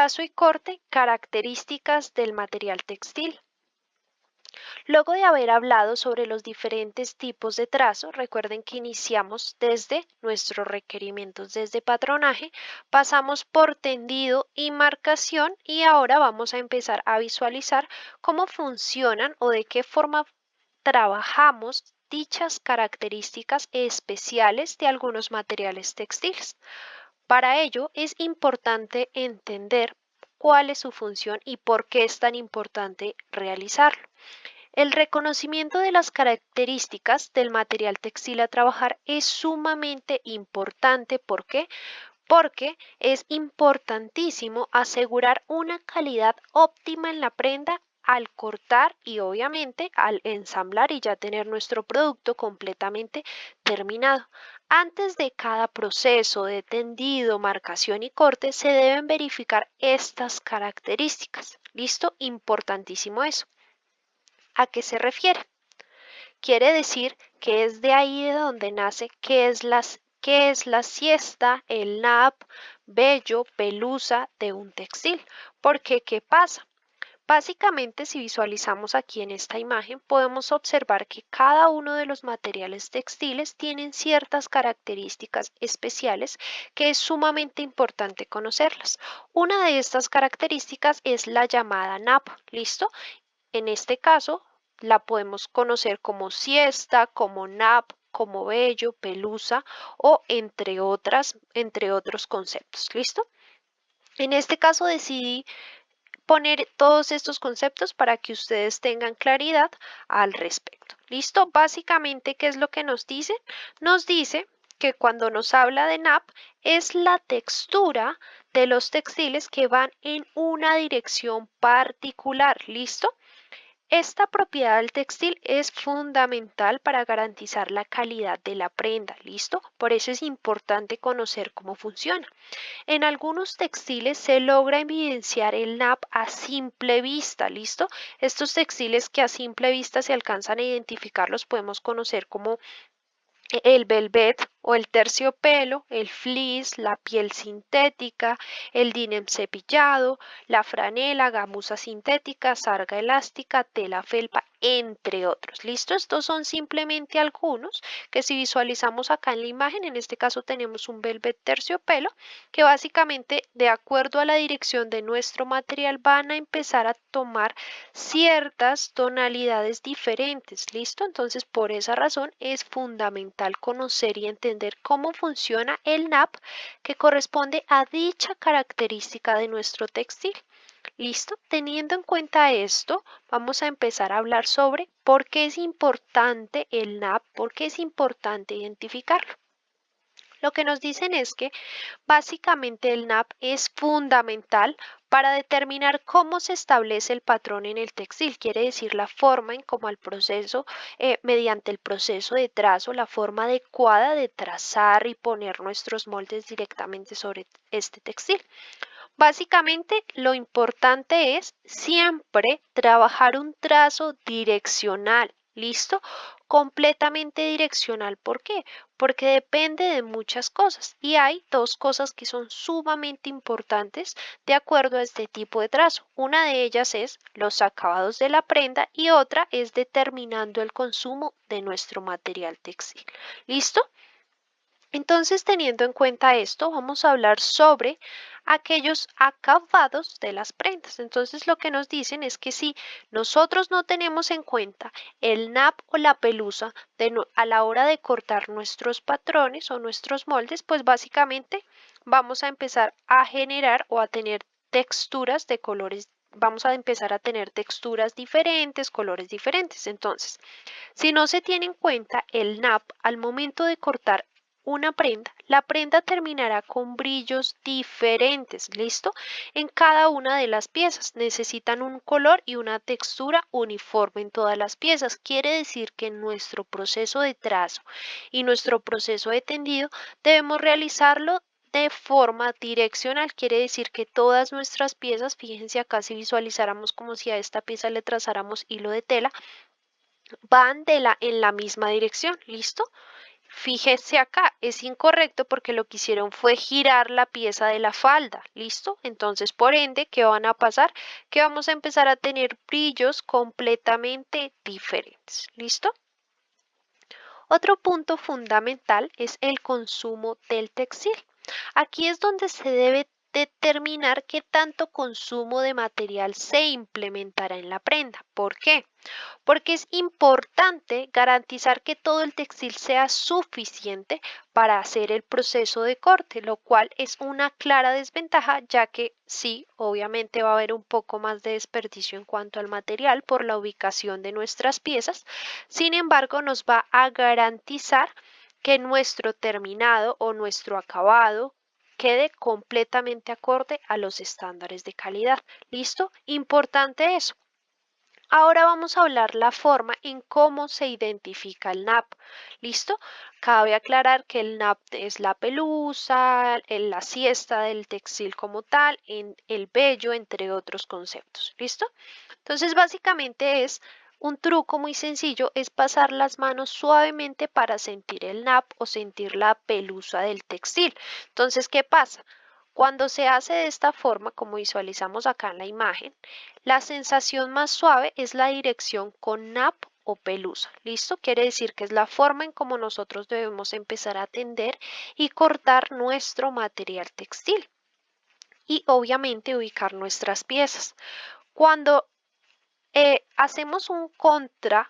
Trazo y corte, características del material textil. Luego de haber hablado sobre los diferentes tipos de trazo, recuerden que iniciamos desde nuestros requerimientos, desde patronaje, pasamos por tendido y marcación y ahora vamos a empezar a visualizar cómo funcionan o de qué forma trabajamos dichas características especiales de algunos materiales textiles. Para ello es importante entender cuál es su función y por qué es tan importante realizarlo. El reconocimiento de las características del material textil a trabajar es sumamente importante. ¿Por qué? Porque es importantísimo asegurar una calidad óptima en la prenda al cortar y obviamente al ensamblar y ya tener nuestro producto completamente terminado. Antes de cada proceso de tendido, marcación y corte se deben verificar estas características. ¿Listo? Importantísimo eso. ¿A qué se refiere? Quiere decir que es de ahí de donde nace qué es la siesta, el nap, vello, pelusa de un textil. Porque, ¿qué pasa? Básicamente, si visualizamos aquí en esta imagen, podemos observar que cada uno de los materiales textiles tienen ciertas características especiales que es sumamente importante conocerlas. Una de estas características es la llamada nap, ¿listo? En este caso, la podemos conocer como siesta, como nap, como vello, pelusa o entre otros conceptos. ¿Listo? En este caso decidí poner todos estos conceptos para que ustedes tengan claridad al respecto. ¿Listo? Básicamente, ¿qué es lo que nos dice? Nos dice que cuando nos habla de nap es la textura de los textiles que van en una dirección particular. ¿Listo? Esta propiedad del textil es fundamental para garantizar la calidad de la prenda, ¿listo? Por eso es importante conocer cómo funciona. En algunos textiles se logra evidenciar el nap a simple vista, ¿listo? Estos textiles que a simple vista se alcanzan a identificar los podemos conocer como el velvet o el terciopelo, el fleece, la piel sintética, el denim cepillado, la franela, gamuza sintética, sarga elástica, tela felpa, entre otros. ¿Listo? Estos son simplemente algunos que si visualizamos acá en la imagen, en este caso tenemos un velvet terciopelo que básicamente de acuerdo a la dirección de nuestro material van a empezar a tomar ciertas tonalidades diferentes. ¿Listo? Entonces por esa razón es fundamental conocer y entender cómo funciona el nap que corresponde a dicha característica de nuestro textil. ¿Listo? Teniendo en cuenta esto, vamos a empezar a hablar sobre por qué es importante el nap, por qué es importante identificarlo. Lo que nos dicen es que básicamente el nap es fundamental para determinar cómo se establece el patrón en el textil, quiere decir la forma en cómo el proceso, mediante el proceso de trazo, la forma adecuada de trazar y poner nuestros moldes directamente sobre este textil. Básicamente, lo importante es siempre trabajar un trazo direccional, ¿listo? Completamente direccional. ¿Por qué? Porque depende de muchas cosas y hay dos cosas que son sumamente importantes de acuerdo a este tipo de trazo. Una de ellas es los acabados de la prenda y otra es determinando el consumo de nuestro material textil. ¿Listo? Entonces, teniendo en cuenta esto, vamos a hablar sobre aquellos acabados de las prendas. Entonces, lo que nos dicen es que si nosotros no tenemos en cuenta el nap o la pelusa a la hora de cortar nuestros patrones o nuestros moldes, pues básicamente vamos a empezar a generar o a tener texturas de colores. Vamos a empezar a tener texturas diferentes, colores diferentes. Entonces, si no se tiene en cuenta el nap al momento de cortar una prenda, la prenda terminará con brillos diferentes, ¿listo? En cada una de las piezas necesitan un color y una textura uniforme en todas las piezas. Quiere decir que en nuestro proceso de trazo y nuestro proceso de tendido debemos realizarlo de forma direccional. Quiere decir que todas nuestras piezas, fíjense acá si visualizáramos como si a esta pieza le trazáramos hilo de tela, van en la misma dirección, ¿listo? Fíjese acá, es incorrecto porque lo que hicieron fue girar la pieza de la falda, ¿listo? Entonces, por ende, ¿qué van a pasar? Que vamos a empezar a tener brillos completamente diferentes, ¿listo? Otro punto fundamental es el consumo del textil. Aquí es donde se debe determinar qué tanto consumo de material se implementará en la prenda. ¿Por qué? Porque es importante garantizar que todo el textil sea suficiente para hacer el proceso de corte, lo cual es una clara desventaja, ya que sí, obviamente va a haber un poco más de desperdicio en cuanto al material por la ubicación de nuestras piezas. Sin embargo, nos va a garantizar que nuestro terminado o nuestro acabado quede completamente acorde a los estándares de calidad. ¿Listo? Importante eso. Ahora vamos a hablar la forma en cómo se identifica el NAP. ¿Listo? Cabe aclarar que el NAP es la pelusa, la siesta del textil como tal, en el vello, entre otros conceptos. ¿Listo? Entonces, básicamente es un truco muy sencillo, es pasar las manos suavemente para sentir el NAP o sentir la pelusa del textil. Entonces, ¿qué pasa? Cuando se hace de esta forma, como visualizamos acá en la imagen, la sensación más suave es la dirección con nap o pelusa. ¿Listo? Quiere decir que es la forma en cómo nosotros debemos empezar a tender y cortar nuestro material textil. Y obviamente ubicar nuestras piezas. Cuando hacemos un contra,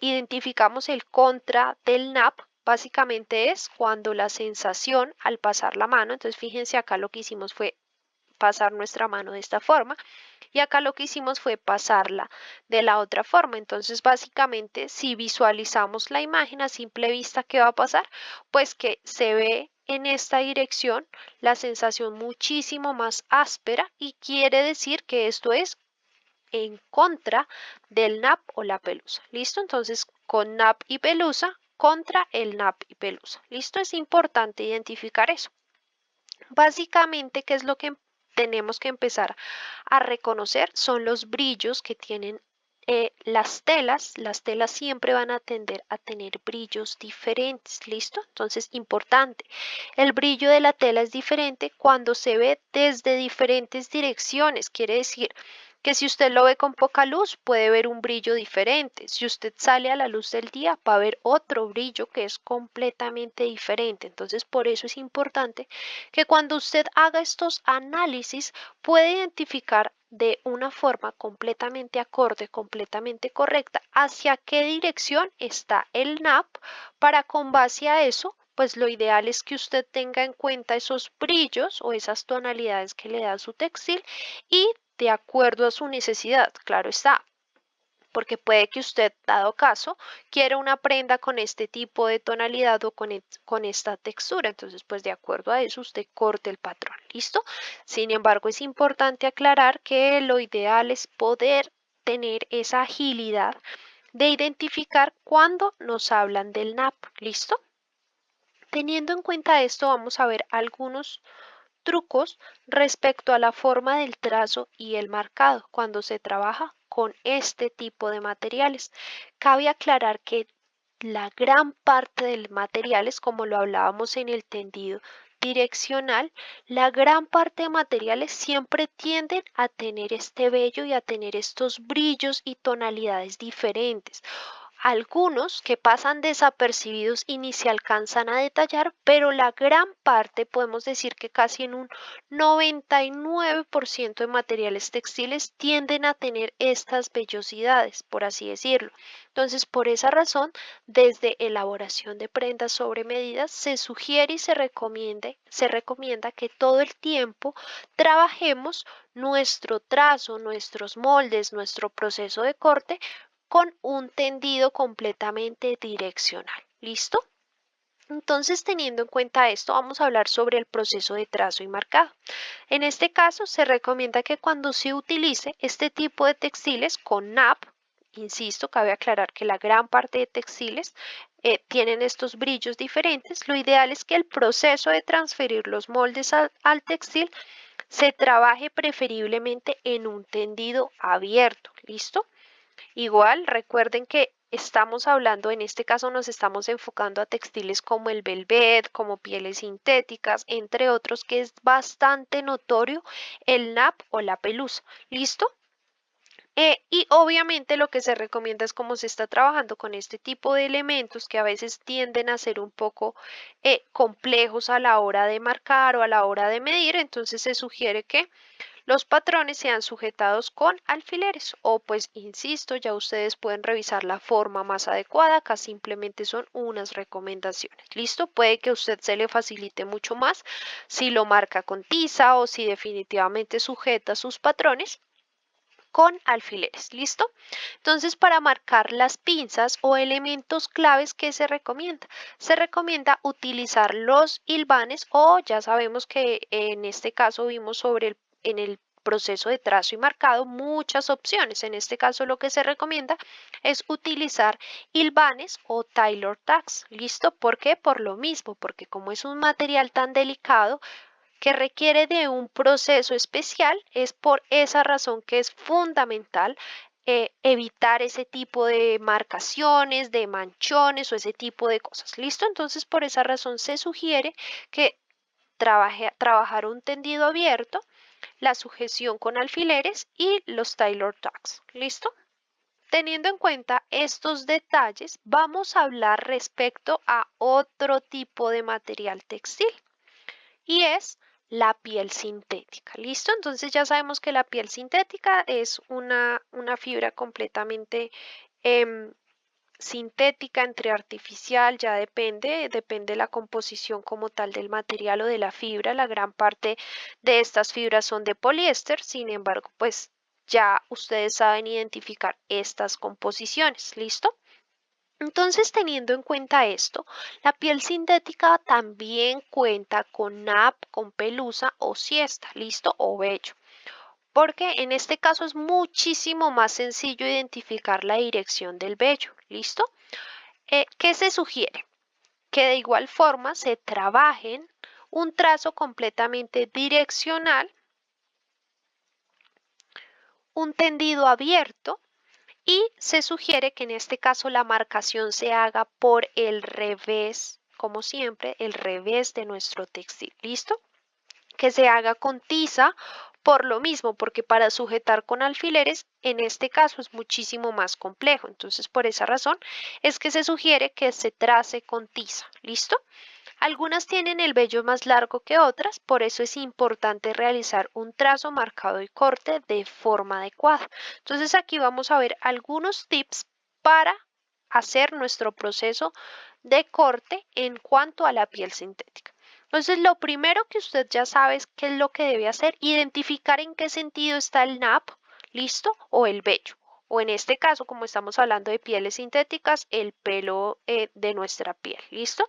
identificamos el contra del nap, básicamente es cuando la sensación al pasar la mano, entonces fíjense acá lo que hicimos fue pasar nuestra mano de esta forma y acá lo que hicimos fue pasarla de la otra forma. Entonces básicamente si visualizamos la imagen a simple vista, ¿qué va a pasar? Pues que se ve en esta dirección la sensación muchísimo más áspera y quiere decir que esto es en contra del nap o la pelusa. ¿Listo? Entonces con nap y pelusa contra el nap y pelusa. ¿Listo? Es importante identificar eso. Básicamente, ¿qué es lo que tenemos que empezar a reconocer? Son los brillos que tienen las telas. Las telas siempre van a tender a tener brillos diferentes, ¿listo? Entonces, importante, el brillo de la tela es diferente cuando se ve desde diferentes direcciones. Quiere decir que si usted lo ve con poca luz, puede ver un brillo diferente. Si usted sale a la luz del día, va a ver otro brillo que es completamente diferente. Entonces, por eso es importante que cuando usted haga estos análisis puede identificar de una forma completamente acorde, completamente correcta, hacia qué dirección está el NAP para con base a eso, pues lo ideal es que usted tenga en cuenta esos brillos o esas tonalidades que le da su textil y de acuerdo a su necesidad, claro está, porque puede que usted, dado caso, quiera una prenda con este tipo de tonalidad o con esta textura. Entonces, pues de acuerdo a eso, usted corte el patrón. ¿Listo? Sin embargo, es importante aclarar que lo ideal es poder tener esa agilidad de identificar cuando nos hablan del NAP. ¿Listo? Teniendo en cuenta esto, vamos a ver algunos trucos respecto a la forma del trazo y el marcado cuando se trabaja con este tipo de materiales. Cabe aclarar que la gran parte de materiales, como lo hablábamos en el tendido direccional, la gran parte de materiales siempre tienden a tener este vello y a tener estos brillos y tonalidades diferentes. Algunos que pasan desapercibidos y ni se alcanzan a detallar, pero la gran parte, podemos decir que casi en un 99% de materiales textiles tienden a tener estas vellosidades, por así decirlo. Entonces, por esa razón, desde elaboración de prendas sobre medidas, se sugiere y se recomienda que todo el tiempo trabajemos nuestro trazo, nuestros moldes, nuestro proceso de corte con un tendido completamente direccional. ¿Listo? Entonces, teniendo en cuenta esto, vamos a hablar sobre el proceso de trazo y marcado. En este caso, se recomienda que cuando se utilice este tipo de textiles con NAP, insisto, cabe aclarar que la gran parte de textiles tienen estos brillos diferentes, lo ideal es que el proceso de transferir los moldes al textil se trabaje preferiblemente en un tendido abierto. ¿Listo? Igual, recuerden que estamos hablando, en este caso nos estamos enfocando a textiles como el velvet, como pieles sintéticas, entre otros, que es bastante notorio el nap o la pelusa. ¿Listo? Y obviamente lo que se recomienda es, como se está trabajando con este tipo de elementos que a veces tienden a ser un poco complejos a la hora de marcar o a la hora de medir, entonces se sugiere que los patrones sean sujetados con alfileres o, pues insisto, ya ustedes pueden revisar la forma más adecuada. Acá simplemente son unas recomendaciones. ¿Listo? Puede que a usted se le facilite mucho más si lo marca con tiza o si definitivamente sujeta sus patrones con alfileres. ¿Listo? Entonces, para marcar las pinzas o elementos claves, ¿qué se recomienda? Se recomienda utilizar los hilvanes, o ya sabemos que en este caso vimos en el proceso de trazo y marcado muchas opciones. En este caso lo que se recomienda es utilizar hilvanes o Tailor tags. ¿Listo? ¿Por qué? Por lo mismo, porque como es un material tan delicado, que requiere de un proceso especial, es por esa razón que es fundamental evitar ese tipo de marcaciones, de manchones o ese tipo de cosas. ¿Listo? Entonces, por esa razón se sugiere que trabajar un tendido abierto, la sujeción con alfileres y los Tailor tags. ¿Listo? Teniendo en cuenta estos detalles, vamos a hablar respecto a otro tipo de material textil, y es la piel sintética. ¿Listo? Entonces ya sabemos que la piel sintética es una fibra completamente em, sintética, entre artificial, ya depende la composición como tal del material o de la fibra. La gran parte de estas fibras son de poliéster, sin embargo, pues ya ustedes saben identificar estas composiciones. ¿Listo? Entonces, teniendo en cuenta esto, la piel sintética también cuenta con nap, con pelusa o siesta, ¿listo? O vello, porque en este caso es muchísimo más sencillo identificar la dirección del vello, ¿listo? ¿Qué se sugiere? Que de igual forma se trabajen un trazo completamente direccional, un tendido abierto, y se sugiere que en este caso la marcación se haga por el revés, como siempre, el revés de nuestro textil. ¿Listo? Que se haga con tiza por lo mismo, porque para sujetar con alfileres en este caso es muchísimo más complejo. Entonces, por esa razón es que se sugiere que se trace con tiza. ¿Listo? Algunas tienen el vello más largo que otras, por eso es importante realizar un trazo, marcado y corte de forma adecuada. Entonces aquí vamos a ver algunos tips para hacer nuestro proceso de corte en cuanto a la piel sintética. Entonces lo primero que usted ya sabe es qué es lo que debe hacer: identificar en qué sentido está el nap, listo, o el vello. O en este caso, como estamos hablando de pieles sintéticas, el pelo de nuestra piel, ¿listo?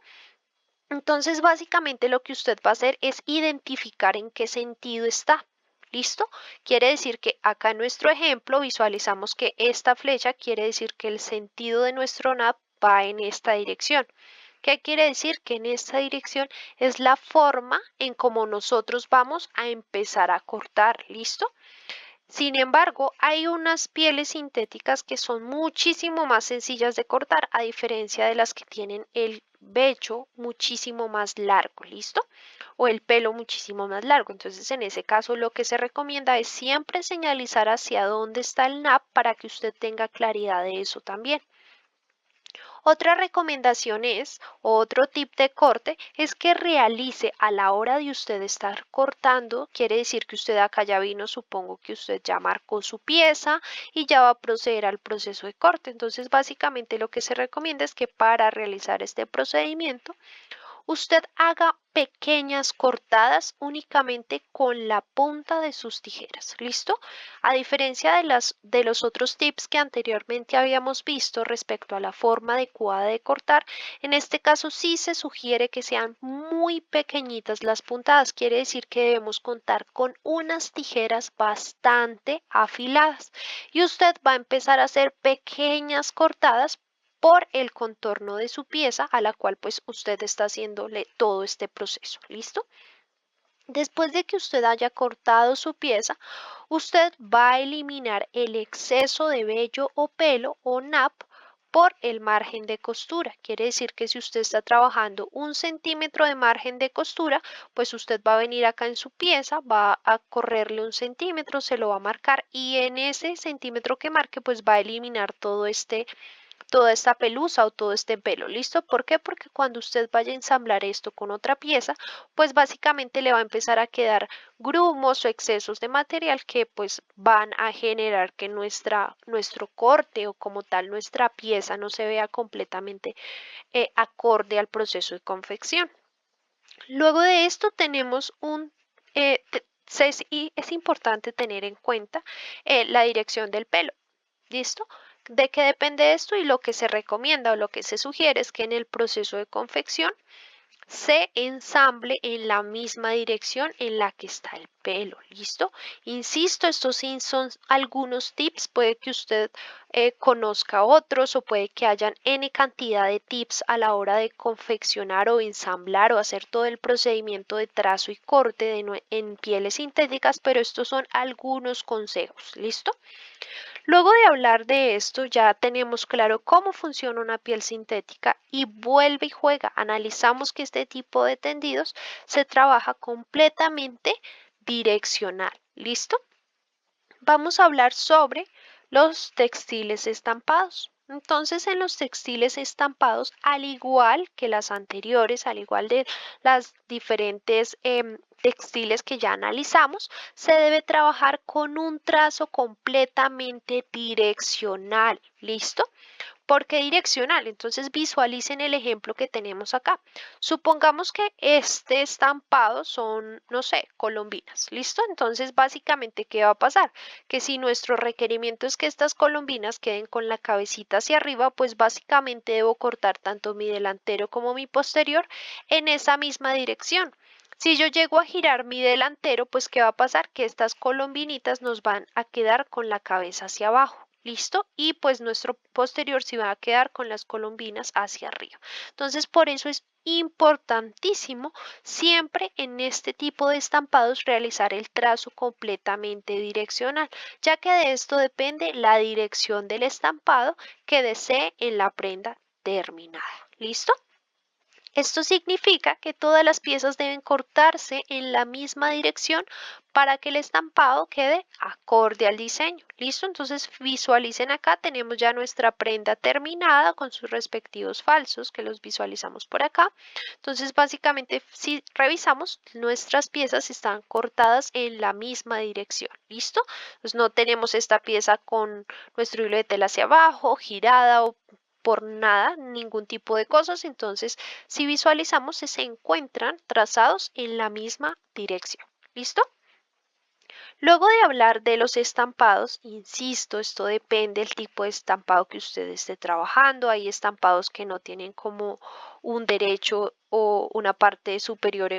Entonces, básicamente lo que usted va a hacer es identificar en qué sentido está. ¿Listo? Quiere decir que acá en nuestro ejemplo visualizamos que esta flecha quiere decir que el sentido de nuestro nap va en esta dirección. ¿Qué quiere decir? Que en esta dirección es la forma en cómo nosotros vamos a empezar a cortar. ¿Listo? Sin embargo, hay unas pieles sintéticas que son muchísimo más sencillas de cortar, a diferencia de las que tienen el vello muchísimo más largo, ¿listo? O el pelo muchísimo más largo. Entonces, en ese caso, lo que se recomienda es siempre señalizar hacia dónde está el nap para que usted tenga claridad de eso también. Otra recomendación es, o otro tip de corte, es que realice a la hora de usted estar cortando. Quiere decir que usted acá ya vino, supongo que usted ya marcó su pieza y ya va a proceder al proceso de corte. Entonces, básicamente lo que se recomienda es que para realizar este procedimiento, usted haga pequeñas cortadas únicamente con la punta de sus tijeras. ¿Listo? A diferencia de los otros tips que anteriormente habíamos visto respecto a la forma adecuada de cortar, en este caso sí se sugiere que sean muy pequeñitas las puntadas. Quiere decir que debemos contar con unas tijeras bastante afiladas y usted va a empezar a hacer pequeñas cortadas por el contorno de su pieza, a la cual pues usted está haciéndole todo este proceso. ¿Listo? Después de que usted haya cortado su pieza, usted va a eliminar el exceso de vello o pelo o nap por el margen de costura. Quiere decir que si usted está trabajando 1 centímetro de margen de costura, pues usted va a venir acá en su pieza, va a correrle 1 centímetro, se lo va a marcar y en ese centímetro que marque, pues va a eliminar toda esta pelusa o todo este pelo. ¿Listo? ¿Por qué? Porque cuando usted vaya a ensamblar esto con otra pieza, pues básicamente le va a empezar a quedar grumos o excesos de material que pues van a generar que nuestro corte o como tal nuestra pieza no se vea completamente acorde al proceso de confección. Luego de esto tenemos y es importante tener en cuenta la dirección del pelo. ¿Listo? ¿De qué depende esto? Y lo que se recomienda o lo que se sugiere es que en el proceso de confección se ensamble en la misma dirección en la que está el pelo. ¿Listo? Insisto, estos sí son algunos tips. Puede que usted conozca otros o puede que hayan N cantidad de tips a la hora de confeccionar o ensamblar o hacer todo el procedimiento de trazo y corte en pieles sintéticas, pero estos son algunos consejos. ¿Listo? Luego de hablar de esto, ya tenemos claro cómo funciona una piel sintética y vuelve y juega. Analizamos que este tipo de tendidos se trabaja completamente direccional. ¿Listo? Vamos a hablar sobre los textiles estampados. Entonces, en los textiles estampados, al igual que las anteriores, al igual de las diferentes textiles que ya analizamos, se debe trabajar con un trazo completamente direccional. ¿Listo? ¿Por qué direccional? Entonces visualicen el ejemplo que tenemos acá. Supongamos que este estampado son, no sé, colombinas. ¿Listo? Entonces básicamente, ¿qué va a pasar? Que si nuestro requerimiento es que estas colombinas queden con la cabecita hacia arriba, pues básicamente debo cortar tanto mi delantero como mi posterior en esa misma dirección. Si yo llego a girar mi delantero, pues ¿qué va a pasar? Que estas colombinitas nos van a quedar con la cabeza hacia abajo. ¿Listo? Y pues nuestro posterior se va a quedar con las colombinas hacia arriba. Entonces, por eso es importantísimo siempre en este tipo de estampados realizar el trazo completamente direccional, ya que de esto depende la dirección del estampado que desee en la prenda terminada. ¿Listo? Esto significa que todas las piezas deben cortarse en la misma dirección para que el estampado quede acorde al diseño. ¿Listo? Entonces visualicen acá, tenemos ya nuestra prenda terminada con sus respectivos falsos que los visualizamos por acá. Entonces básicamente si revisamos, nuestras piezas están cortadas en la misma dirección. ¿Listo? Pues no tenemos esta pieza con nuestro hilo de tela hacia abajo, girada o por nada, ningún tipo de cosas. Entonces, si visualizamos, se encuentran trazados en la misma dirección. ¿Listo? Luego de hablar de los estampados, insisto, esto depende del tipo de estampado que usted esté trabajando. Hay estampados que no tienen como un derecho o una parte superior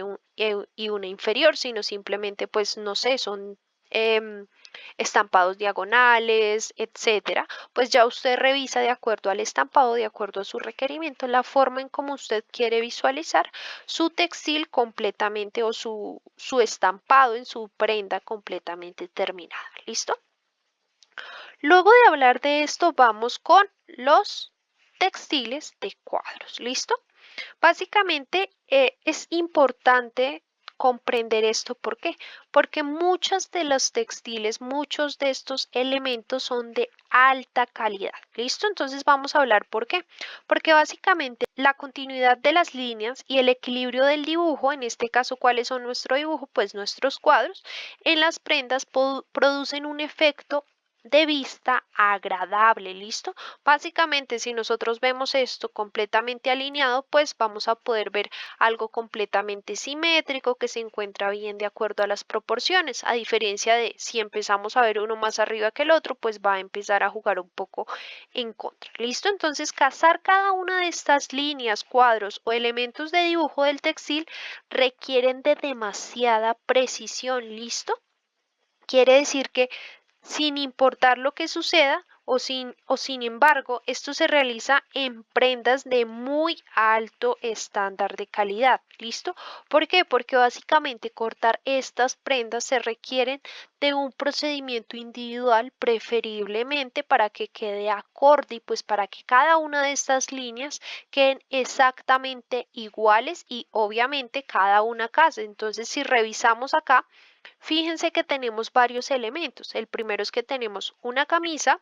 y una inferior, sino simplemente, pues, no sé, son estampados diagonales, etcétera. Pues ya usted revisa de acuerdo al estampado, de acuerdo a su requerimiento, la forma en cómo usted quiere visualizar su textil completamente o su estampado en su prenda completamente terminada. ¿Listo? Luego de hablar de esto, vamos con los textiles de cuadros. ¿Listo? Básicamente es importante comprender esto. ¿Por qué? Porque muchos de los textiles, muchos de estos elementos son de alta calidad. ¿Listo? Entonces vamos a hablar por qué. Porque básicamente la continuidad de las líneas y el equilibrio del dibujo, en este caso, ¿cuáles son nuestro dibujo? Pues nuestros cuadros, en las prendas producen un efecto de vista agradable. ¿Listo? Básicamente, si nosotros vemos esto completamente alineado, pues vamos a poder ver algo completamente simétrico que se encuentra bien de acuerdo a las proporciones, a diferencia de si empezamos a ver uno más arriba que el otro, pues va a empezar a jugar un poco en contra. ¿Listo? Entonces, cazar cada una de estas líneas, cuadros o elementos de dibujo del textil requieren de demasiada precisión. ¿Listo? Quiere decir que sin importar lo que suceda, o sin embargo, esto se realiza en prendas de muy alto estándar de calidad. ¿Listo? ¿Por qué? Porque básicamente cortar estas prendas se requieren de un procedimiento individual, preferiblemente para que quede acorde y pues para que cada una de estas líneas queden exactamente iguales y obviamente cada una case. Entonces, si revisamos acá, fíjense que tenemos varios elementos. El primero es que tenemos una camisa,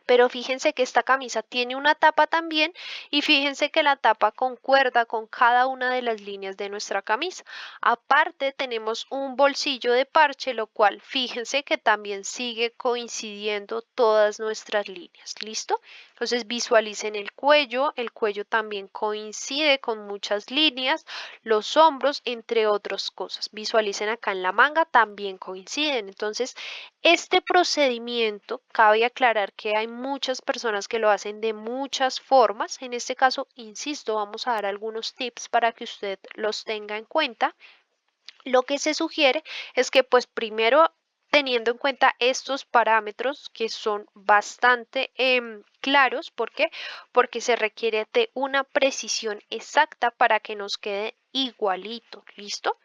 pero fíjense que esta camisa tiene una tapa también y fíjense que la tapa concuerda con cada una de las líneas de nuestra camisa. Aparte tenemos un bolsillo de parche, lo cual fíjense que también sigue coincidiendo todas nuestras líneas. ¿Listo? Entonces visualicen el cuello también coincide con muchas líneas, los hombros, entre otras cosas. Visualicen acá en la manga, también coinciden. Entonces, este procedimiento, cabe aclarar que hay muchas personas que lo hacen de muchas formas. En este caso, insisto, vamos a dar algunos tips para que usted los tenga en cuenta. Lo que se sugiere es que pues primero teniendo en cuenta estos parámetros que son bastante claros, ¿por qué? Porque se requiere de una precisión exacta para que nos quede igualito, ¿listo?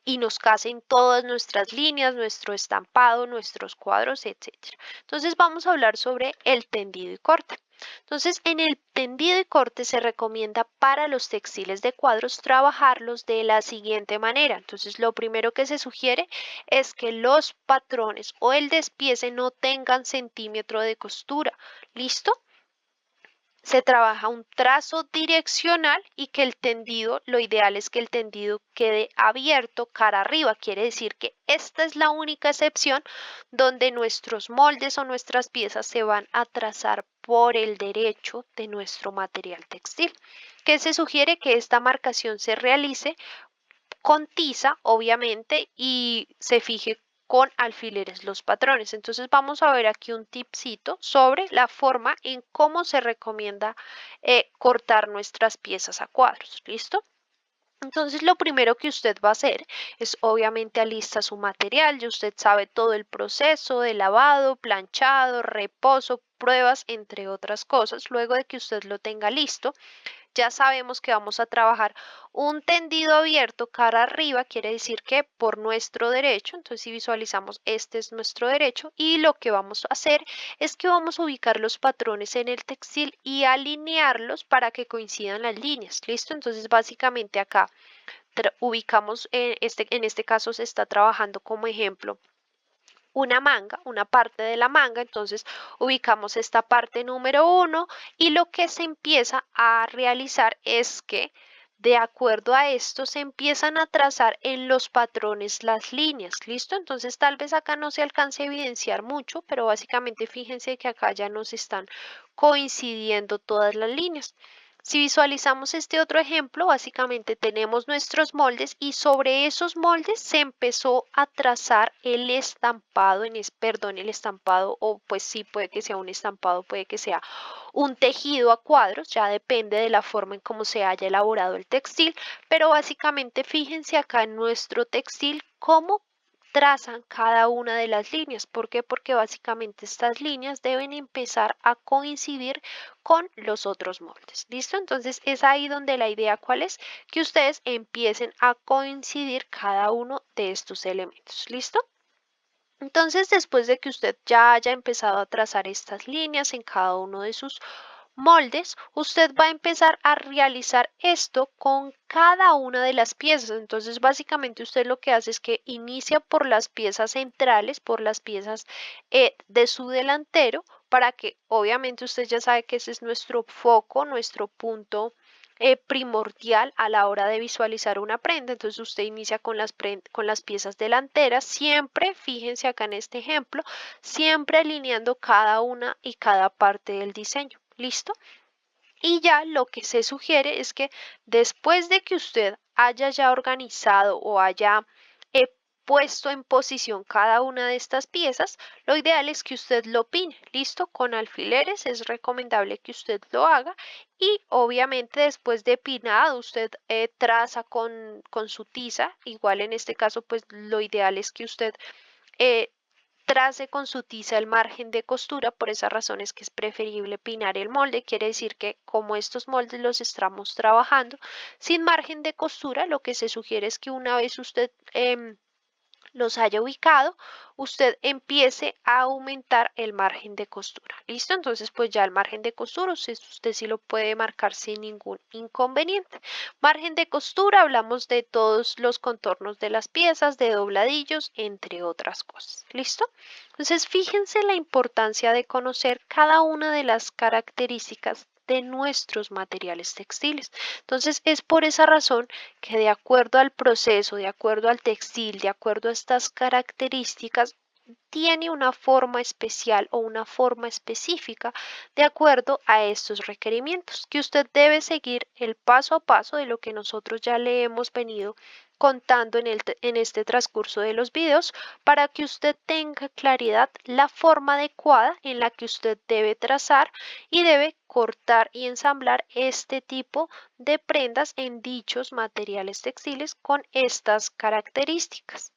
Y nos casen todas nuestras líneas, nuestro estampado, nuestros cuadros, etcétera. Entonces vamos a hablar sobre el tendido y corte. Entonces, en el tendido y corte se recomienda para los textiles de cuadros trabajarlos de la siguiente manera. Entonces, lo primero que se sugiere es que los patrones o el despiece no tengan centímetro de costura. ¿Listo? Se trabaja un trazo direccional y que el tendido, lo ideal es que el tendido quede abierto cara arriba. Quiere decir que esta es la única excepción donde nuestros moldes o nuestras piezas se van a trazar por el derecho de nuestro material textil. Que se sugiere que esta marcación se realice con tiza, obviamente, y se fije con alfileres los patrones. Entonces vamos a ver aquí un tipcito sobre la forma en cómo se recomienda cortar nuestras piezas a cuadros. ¿Listo? Entonces lo primero que usted va a hacer es obviamente alista su material, ya usted sabe todo el proceso de lavado, planchado, reposo, pruebas, entre otras cosas. Luego de que usted lo tenga listo, ya sabemos que vamos a trabajar un tendido abierto cara arriba, quiere decir que por nuestro derecho, entonces si visualizamos este es nuestro derecho y lo que vamos a hacer es que vamos a ubicar los patrones en el textil y alinearlos para que coincidan las líneas, ¿listo? Entonces básicamente acá ubicamos, en este caso se está trabajando como ejemplo una manga, una parte de la manga, entonces ubicamos esta parte número 1 y lo que se empieza a realizar es que de acuerdo a esto se empiezan a trazar en los patrones las líneas, ¿listo? Entonces tal vez acá no se alcance a evidenciar mucho, pero básicamente fíjense que acá ya nos están coincidiendo todas las líneas. Si visualizamos este otro ejemplo, básicamente tenemos nuestros moldes y sobre esos moldes se empezó a trazar el estampado, perdón, el estampado o pues sí puede que sea un estampado, puede que sea un tejido a cuadros, ya depende de la forma en cómo se haya elaborado el textil, pero básicamente fíjense acá en nuestro textil cómo trazan cada una de las líneas. ¿Por qué? Porque básicamente estas líneas deben empezar a coincidir con los otros moldes. ¿Listo? Entonces es ahí donde la idea cuál es, que ustedes empiecen a coincidir cada uno de estos elementos. ¿Listo? Entonces, después de que usted ya haya empezado a trazar estas líneas en cada uno de sus moldes, usted va a empezar a realizar esto con cada una de las piezas. Entonces, básicamente usted lo que hace es que inicia por las piezas centrales, por las piezas de su delantero, para que obviamente usted ya sabe que ese es nuestro foco, nuestro punto primordial a la hora de visualizar una prenda. Entonces usted inicia con con las piezas delanteras, siempre, fíjense acá en este ejemplo, siempre alineando cada una y cada parte del diseño. ¿Listo? Y ya lo que se sugiere es que después de que usted haya ya organizado o haya puesto en posición cada una de estas piezas, lo ideal es que usted lo pine, listo, con alfileres, es recomendable que usted lo haga y obviamente después de pinado usted traza con su tiza, igual en este caso pues lo ideal es que usted eh, trace con su tiza el margen de costura. Por esa razón es que es preferible pinar el molde. Quiere decir que como estos moldes los estamos trabajando sin margen de costura, lo que se sugiere es que una vez usted los haya ubicado, usted empiece a aumentar el margen de costura. ¿Listo? Entonces, pues ya el margen de costura, usted sí lo puede marcar sin ningún inconveniente. Margen de costura, hablamos de todos los contornos de las piezas, de dobladillos, entre otras cosas. ¿Listo? Entonces, fíjense la importancia de conocer cada una de las características de nuestros materiales textiles. Entonces, es por esa razón que de acuerdo al proceso, de acuerdo al textil, de acuerdo a estas características, tiene una forma especial o una forma específica de acuerdo a estos requerimientos, que usted debe seguir el paso a paso de lo que nosotros ya le hemos venido contando en este transcurso de los videos para que usted tenga claridad la forma adecuada en la que usted debe trazar y debe cortar y ensamblar este tipo de prendas en dichos materiales textiles con estas características.